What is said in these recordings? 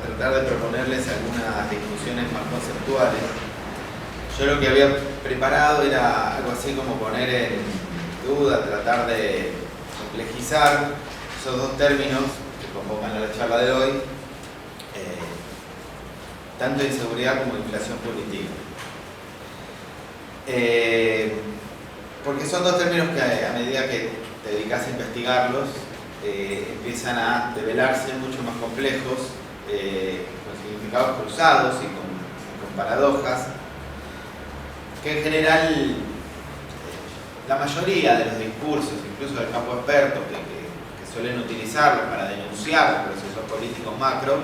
tratar de proponerles algunas discusiones más conceptuales. Yo lo que había preparado era algo así como poner en duda, tratar de complejizar esos dos términos que convocan a la charla de hoy, tanto inseguridad como inflación punitiva. Porque son dos términos que a medida que te dedicas a investigarlos, empiezan a develarse mucho más complejos, con significados cruzados y con paradojas, que en general la mayoría de los discursos, incluso del campo experto, que suelen utilizarlos para denunciar procesos políticos macro,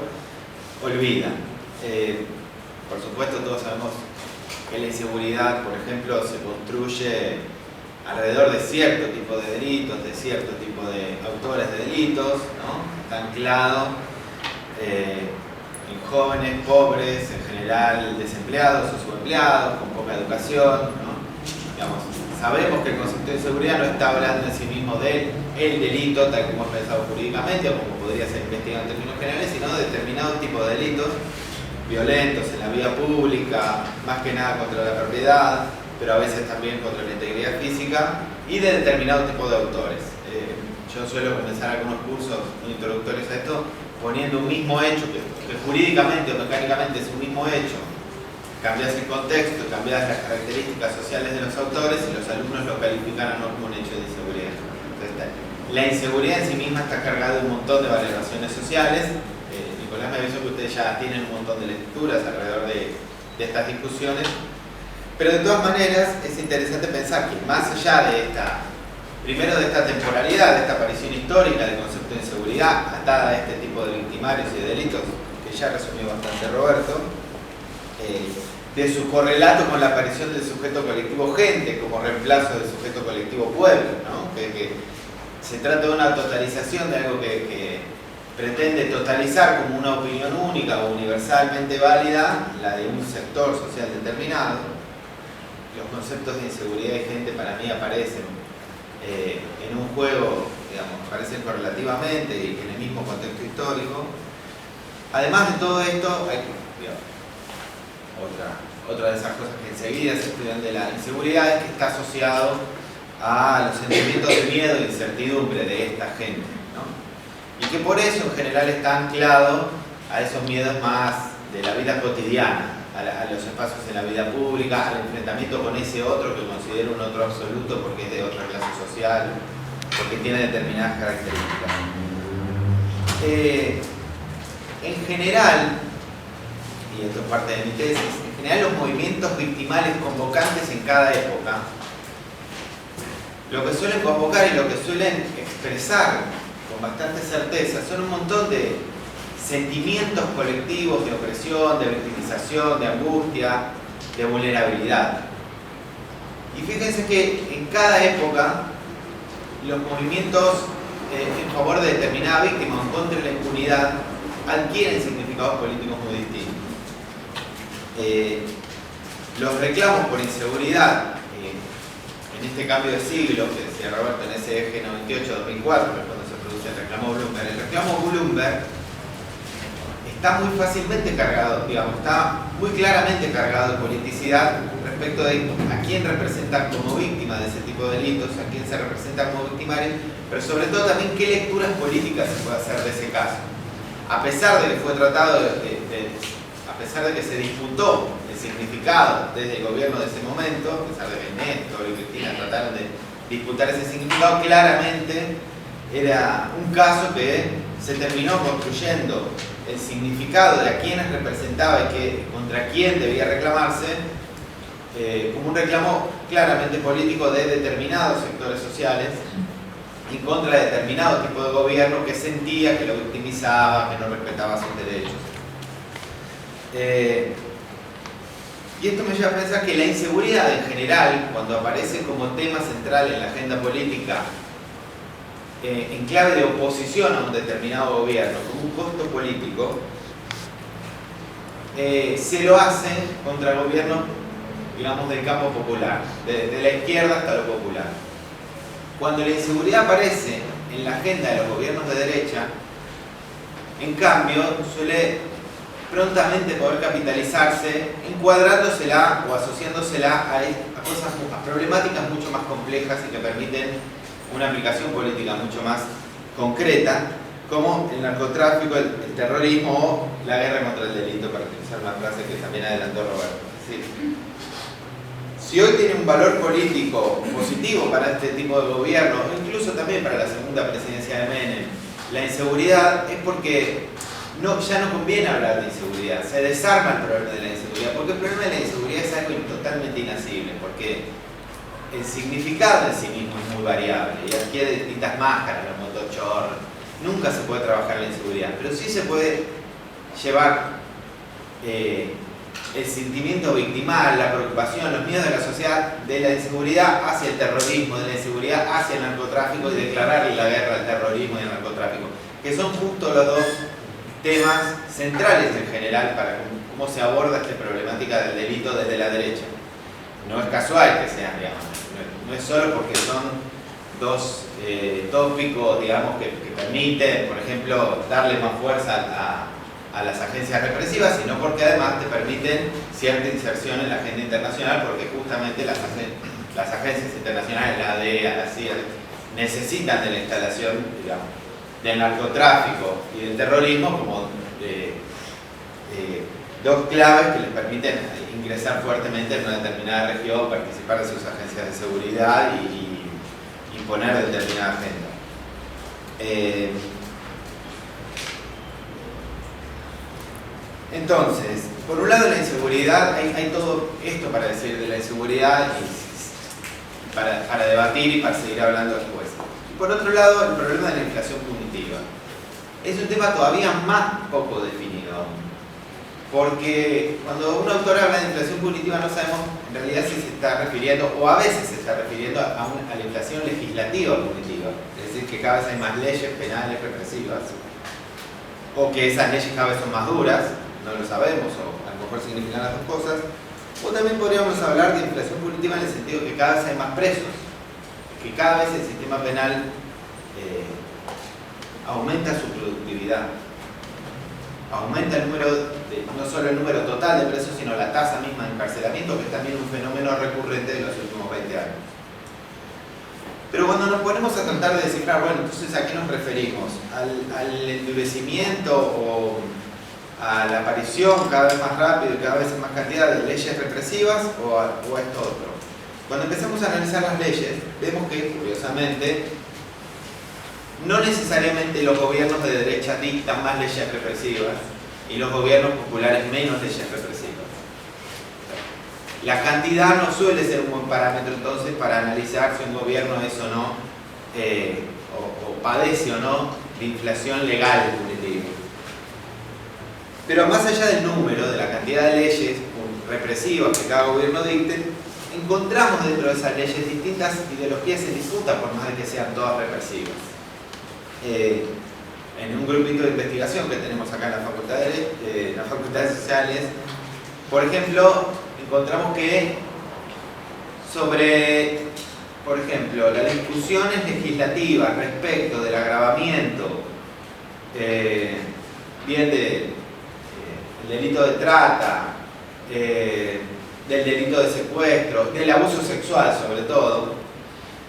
olvidan. Por supuesto, todos sabemos que la inseguridad, por ejemplo, se construye alrededor de cierto tipo de delitos, de cierto tipo de autores de delitos, ¿no? Está anclado en jóvenes, pobres, en general desempleados o subempleados, con poca educación, ¿no? Digamos, sabemos que el concepto de inseguridad no está hablando en sí mismo del delito, tal como es pensado jurídicamente, o como podría ser investigado en términos generales, sino de determinados tipos de delitos violentos en la vía pública, más que nada contra la propiedad, pero a veces también contra la integridad física, y de determinado tipo de autores. Yo suelo comenzar algunos cursos introductorios a esto poniendo un mismo hecho, que jurídicamente o mecánicamente es un mismo hecho. Cambias el contexto, cambias las características sociales de los autores y los alumnos lo califican no como un hecho de inseguridad. Entonces, la inseguridad en sí misma está cargada de un montón de valoraciones sociales. Nicolás me avisó que ustedes ya tienen un montón de lecturas alrededor de estas discusiones. Pero de todas maneras es interesante pensar que más allá de primero de esta temporalidad, de esta aparición histórica del concepto de inseguridad atada a este tipo de victimarios y de delitos, que ya resumió bastante Roberto, de su correlato con la aparición del sujeto colectivo gente como reemplazo del sujeto colectivo pueblo, ¿no? Que se trata de una totalización de algo que pretende totalizar como una opinión única o universalmente válida la de un sector social determinado. Los conceptos de inseguridad y gente para mí aparecen en un juego, digamos, aparecen correlativamente y en el mismo contexto histórico. Además de todo esto, hay otra de esas cosas que enseguida se estudian de la inseguridad es que está asociado a los sentimientos de miedo e incertidumbre de esta gente, ¿no? Y que por eso en general está anclado a esos miedos más de la vida cotidiana, a los espacios en la vida pública, al enfrentamiento con ese otro que considera un otro absoluto porque es de otra clase social, porque tiene determinadas características. En general, y esto es parte de mi tesis, en general los movimientos victimales convocantes en cada época, lo que suelen convocar y lo que suelen expresar con bastante certeza son un montón de sentimientos colectivos de opresión, de victimización, de angustia, de vulnerabilidad. Y fíjense que en cada época los movimientos en favor de determinada víctima o en contra de la impunidad adquieren significados políticos muy distintos. Los reclamos por inseguridad en este cambio de siglo, que decía Roberto, en ese eje 98-2004, que es cuando se produce el reclamo Bloomberg. El reclamo Bloomberg está muy fácilmente cargado, digamos, está muy claramente cargado de politicidad respecto de a quién representan como víctima de ese tipo de delitos, a quién se representa como victimario, pero sobre todo también qué lecturas políticas se puede hacer de ese caso. A pesar de que fue tratado, a pesar de que se disputó el significado desde el gobierno de ese momento, a pesar de que Néstor y Cristina trataron de disputar ese significado, claramente era un caso que se terminó construyendo el significado de a quiénes representaba y contra quién debía reclamarse como un reclamo claramente político de determinados sectores sociales y contra determinado tipo de gobierno que sentía que lo victimizaba, que no respetaba sus derechos. Y esto me lleva a pensar que la inseguridad en general, cuando aparece como tema central en la agenda política, en clave de oposición a un determinado gobierno, como un costo político, se lo hace contra el gobierno, digamos, del campo popular, de la izquierda hasta lo popular. Cuando la inseguridad aparece en la agenda de los gobiernos de derecha, en cambio, suele prontamente poder capitalizarse, encuadrándosela o asociándosela a cosas, a problemáticas mucho más complejas y que permiten una aplicación política mucho más concreta, como el narcotráfico, el terrorismo o la guerra contra el delito, para utilizar una frase que también adelantó Roberto. ¿Sí? Si hoy tiene un valor político positivo para este tipo de gobierno, o incluso también para la segunda presidencia de Menem, la inseguridad, es porque ya no conviene hablar de inseguridad, se desarma el problema de la inseguridad, porque el problema de la inseguridad es algo totalmente inasible, porque el significado en sí mismo es muy variable y adquiere distintas máscaras, los motochorros. Nunca se puede trabajar la inseguridad, pero sí se puede llevar el sentimiento victimal, la preocupación, los miedos de la sociedad de la inseguridad hacia el terrorismo, de la inseguridad hacia el narcotráfico y declararle la guerra al terrorismo y al narcotráfico, que son justo los dos temas centrales en general para cómo se aborda esta problemática del delito desde la derecha. No es casual que sean, digamos, no es solo porque son dos tópicos, digamos, que permiten, por ejemplo, darle más fuerza a las agencias represivas, sino porque además te permiten cierta inserción en la agenda internacional, porque justamente las agencias internacionales, la DEA, la CIA, necesitan de la instalación, digamos, del narcotráfico y del terrorismo como dos claves que les permiten ingresar fuertemente en una determinada región, participar de sus agencias de seguridad y poner determinada agenda. Entonces, por un lado la inseguridad, hay todo esto para decir de la inseguridad y para debatir y para seguir hablando después. Y por otro lado, el problema de la inflación punitiva. Es un tema todavía más poco definido aún. Porque cuando un autor habla de inflación punitiva no sabemos en realidad si se está refiriendo, o a veces se está refiriendo a la inflación legislativa punitiva. Es decir, que cada vez hay más leyes penales represivas, o que esas leyes cada vez son más duras, no lo sabemos, o a lo mejor significan las dos cosas. O también podríamos hablar de inflación punitiva en el sentido que cada vez hay más presos, que cada vez el sistema penal aumenta su productividad, aumenta el número, no solo el número total de presos, sino la tasa misma de encarcelamiento, que es también un fenómeno recurrente de los últimos 20 años. Pero cuando nos ponemos a tratar de descifrar, bueno, entonces ¿a qué nos referimos? ¿Al endurecimiento o a la aparición cada vez más rápido y cada vez en más cantidad de leyes represivas o a esto otro? Cuando empezamos a analizar las leyes, vemos que, curiosamente, no necesariamente los gobiernos de derecha dictan más leyes represivas y los gobiernos populares menos leyes represivas. La cantidad no suele ser un buen parámetro entonces para analizar si un gobierno es o no, o padece o no de inflación legal punitiva. Pero más allá del número, de la cantidad de leyes represivas que cada gobierno dicte, encontramos dentro de esas leyes distintas ideologías en disputa, por más de que sean todas represivas. En un grupito de investigación que tenemos acá en la Facultad de Sociales, por ejemplo, encontramos que sobre, por ejemplo, las discusiones legislativas respecto del agravamiento bien del delito de trata, del delito de secuestro, del abuso sexual sobre todo,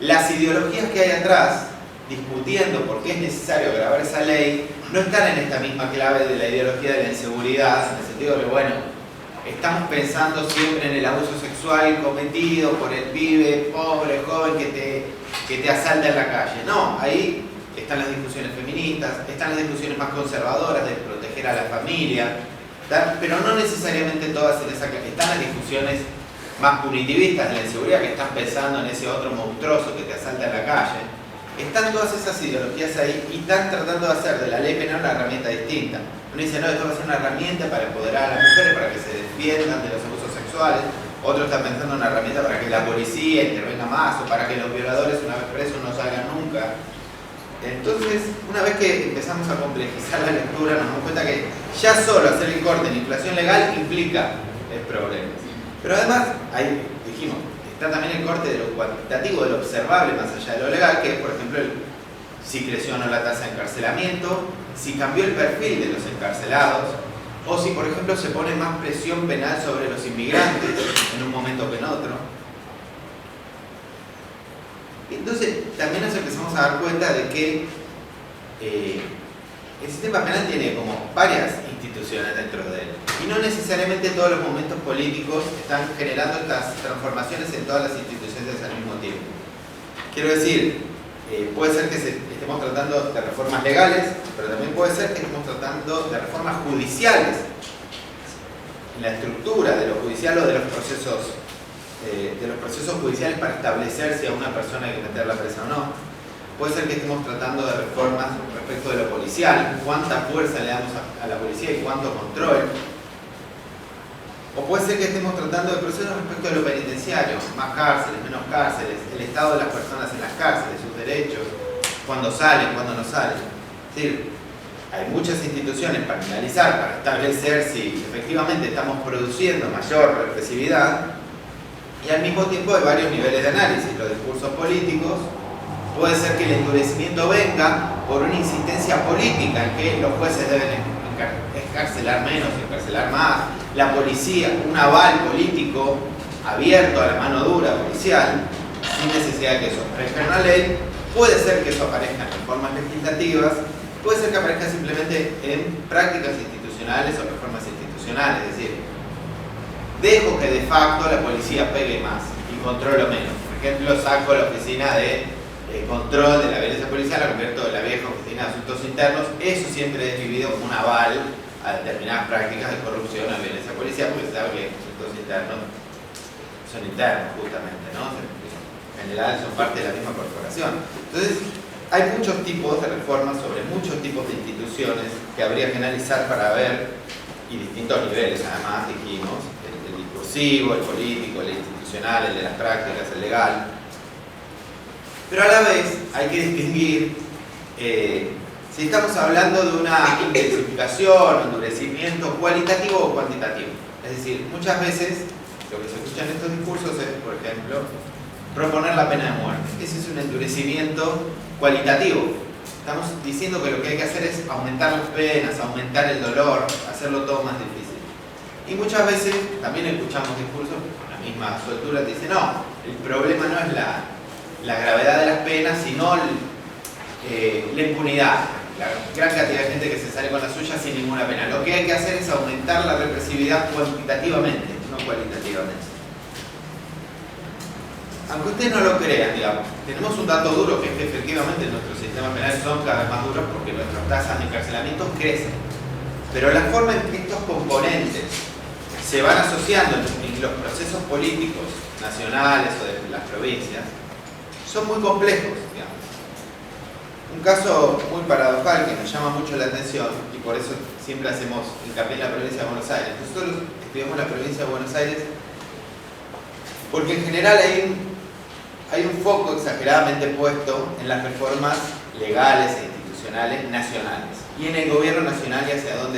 las ideologías que hay atrás discutiendo por qué es necesario agravar esa ley no están en esta misma clave de la ideología de la inseguridad, en el sentido de que, bueno, estamos pensando siempre en el abuso sexual cometido por el pibe pobre, joven que te asalta en la calle. No, ahí están las discusiones feministas, están las discusiones más conservadoras de proteger a la familia, pero no necesariamente todas en esa clase. Están las discusiones más punitivistas de la inseguridad, que están pensando en ese otro monstruoso que te asalta en la calle. Están todas esas ideologías ahí y están tratando de hacer de la ley penal una herramienta distinta. Uno dice, no, esto va a ser una herramienta para empoderar a las mujeres, para que se defiendan de los abusos sexuales. Otro está pensando en una herramienta para que la policía intervenga más, o para que los violadores, una vez presos, no salgan nunca. Entonces, una vez que empezamos a complejizar la lectura, nos damos cuenta que ya solo hacer el corte en inflación legal implica problemas. Pero además, ahí dijimos, está también el corte de lo cuantitativo, de lo observable más allá de lo legal, que es, por ejemplo, si creció o no la tasa de encarcelamiento, si cambió el perfil de los encarcelados, o si por ejemplo se pone más presión penal sobre los inmigrantes en un momento que en otro. Entonces también nos empezamos a dar cuenta de que el sistema penal tiene como varias instituciones dentro de él, y no necesariamente todos los momentos políticos están generando estas transformaciones en todas las instituciones al mismo tiempo. Quiero decir, puede ser que estemos tratando de reformas legales, pero también puede ser que estemos tratando de reformas judiciales, en la estructura de lo judicial o de los procesos judiciales para establecer si a una persona hay que meterla presa o no. Puede ser que estemos tratando de reformas respecto de lo policial, cuánta fuerza le damos a la policía y cuánto control. O puede ser que estemos tratando de procesos respecto de lo penitenciario, más cárceles, menos cárceles, el estado de las personas en las cárceles, sus derechos, cuándo salen, cuándo no salen. Es decir, hay muchas instituciones para analizar, para establecer si efectivamente estamos produciendo mayor represividad, y al mismo tiempo hay varios niveles de análisis, los discursos políticos. Puede ser que el endurecimiento venga por una insistencia política en que los jueces deben encarcelar menos, encarcelar más, la policía, un aval político abierto a la mano dura policial, sin necesidad de que eso aparezca en una ley. Puede ser que eso aparezca en reformas legislativas, puede ser que aparezca simplemente en prácticas institucionales o reformas institucionales, es decir, dejo que de facto la policía pegue más y controlo menos. Por ejemplo, saco la oficina de control de la violencia policial, la convierto en la vieja oficina de asuntos internos. Eso siempre es vivido como un aval a determinadas prácticas de corrupción o violencia policial, porque se sabe que los asuntos internos son internos justamente, ¿no? En general son parte de la misma corporación. Entonces, hay muchos tipos de reformas sobre muchos tipos de instituciones que habría que analizar para ver, y distintos niveles además, dijimos, el discursivo, el político, el institucional, el de las prácticas, el legal. Pero a la vez hay que distinguir si estamos hablando de una intensificación, endurecimiento cualitativo o cuantitativo. Es decir, muchas veces lo que se escucha en estos discursos es, por ejemplo, proponer la pena de muerte. Ese es un endurecimiento cualitativo. Estamos diciendo que lo que hay que hacer es aumentar las penas, aumentar el dolor, hacerlo todo más difícil. Y muchas veces también escuchamos discursos, la misma soltura te dice, no, el problema no es la gravedad de las penas, sino la impunidad. La gran cantidad de gente que se sale con la suya sin ninguna pena. Lo que hay que hacer es aumentar la represividad cuantitativamente, no cualitativamente. Aunque ustedes no lo crean, digamos, tenemos un dato duro, que es que efectivamente nuestros sistemas penales son cada vez más duros porque nuestras tasas de encarcelamiento crecen. Pero la forma en que estos componentes se van asociando en los procesos políticos nacionales o de las provincias son muy complejos, digamos. Un caso muy paradojal que nos llama mucho la atención, y por eso siempre hacemos hincapié en la provincia de Buenos Aires. Nosotros estudiamos la provincia de Buenos Aires porque en general hay un foco exageradamente puesto en las reformas legales e institucionales nacionales y en el gobierno nacional y hacia dónde